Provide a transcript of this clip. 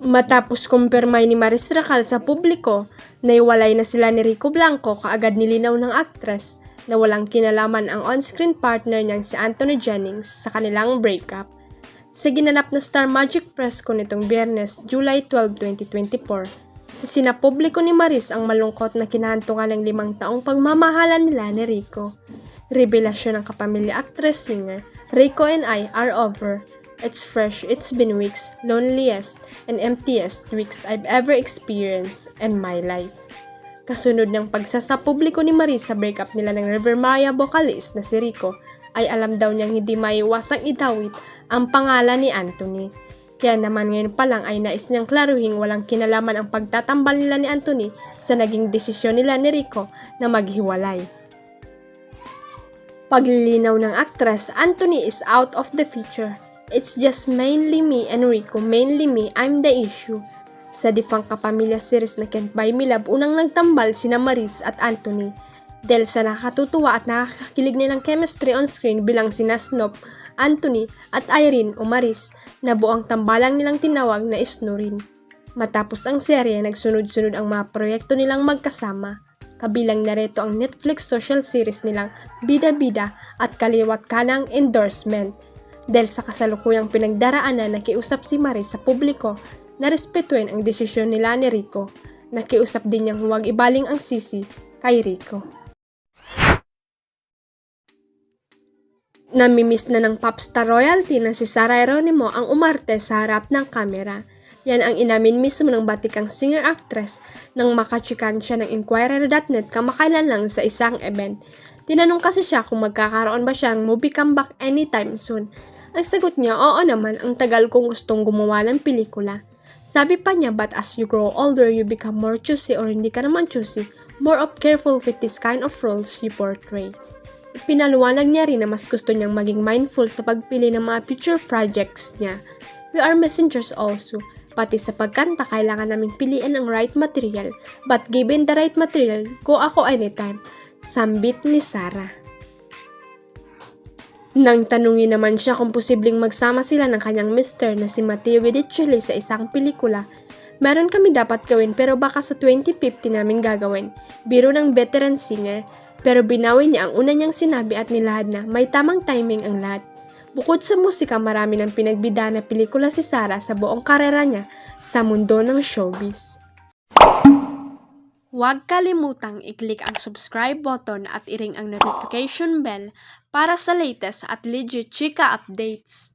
Matapos kumpirmay ni Maris Racal sa publiko na iwalay na sila ni Rico Blanco, kaagad nilinaw ng aktres na walang kinalaman ang on-screen partner niyang si Anthony Jennings sa kanilang breakup. Sa ginanap na Star Magic Press ko nitong Biyernes, July 12, 2024, sinapubliko ni Maris ang malungkot na kinahantungan ng 5 taong pagmamahalan nila ni Rico. Revelasyon ng kapamilya actress-singer, "Rico and I are over. It's fresh, it's been weeks, loneliest and emptiest weeks I've ever experienced in my life." Kasunod ng pagsasapubliko ni Maris sa breakup nila ng River Maya vocalist na si Rico, ay alam daw niyang hindi maiwasang idawit ang pangalan ni Anthony. Kaya naman ngayon pa lang ay nais niyang klaruhing walang kinalaman ang pagtatambal nila ni Anthony sa naging desisyon nila ni Rico na maghiwalay. Paglilinaw ng aktres, Anthony is out of the picture. It's just mainly me and Rico, mainly me, I'm the issue. Sa Defang Kapamilya series na Can't Buy Me Love, unang nagtambal sina Maris at Anthony. Dahil sa nakatutuwa at nakakakilig nilang chemistry on screen bilang sina Snoop, Anthony at Irene o Maris, na buong tambalang nilang tinawag na Isnurin. Matapos ang serye, nagsunod-sunod ang mga proyekto nilang magkasama. Kabilang na rito ang Netflix social series nilang Bida Bida at kaliwat kanang endorsement. Dahil sa kasalukuyang pinagdaraanan, nakiusap si Maris sa publiko na respetuin ang desisyon nila ni Rico. Nakiusap din niyang huwag ibaling ang sisi kay Rico. Namimiss na ng popstar royalty na si Sarah Geronimo ang umarte sa harap ng kamera. Yan ang inamin mismo ng batikang singer-actress nang makachikan siya ng Inquirer.net kamakailan lang sa isang event. Tinanong kasi siya kung magkakaroon ba siyang movie comeback anytime soon. Ang sagot niya, oo naman, ang tagal kong gustong gumawa ng pelikula. Sabi pa niya, but as you grow older, you become more choosy or hindi ka naman choosy, more of careful with this kind of roles you portray. Pinaluwanag niya rin na mas gusto niyang maging mindful sa pagpili ng mga future projects niya. We are messengers also. Pati sa pagkanta, kailangan naming piliin ang right material. But given the right material, go ako anytime. Sambit ni Sarah. Nang tanungin naman siya kung posibleng magsama sila ng kanyang mister na si Matteo Guidicelli sa isang pelikula, meron kami dapat gawin pero baka sa 2050 namin gagawin. Biro ng veteran singer, pero binawi niya ang una niyang sinabi at nilahad na may tamang timing ang lahat. Bukod sa musika, marami ng pinagbida na pelikula si Sarah sa buong karera niya sa mundo ng showbiz. Huwag kalimutang i-click ang subscribe button at i-ring ang notification bell para sa latest at legit chika updates.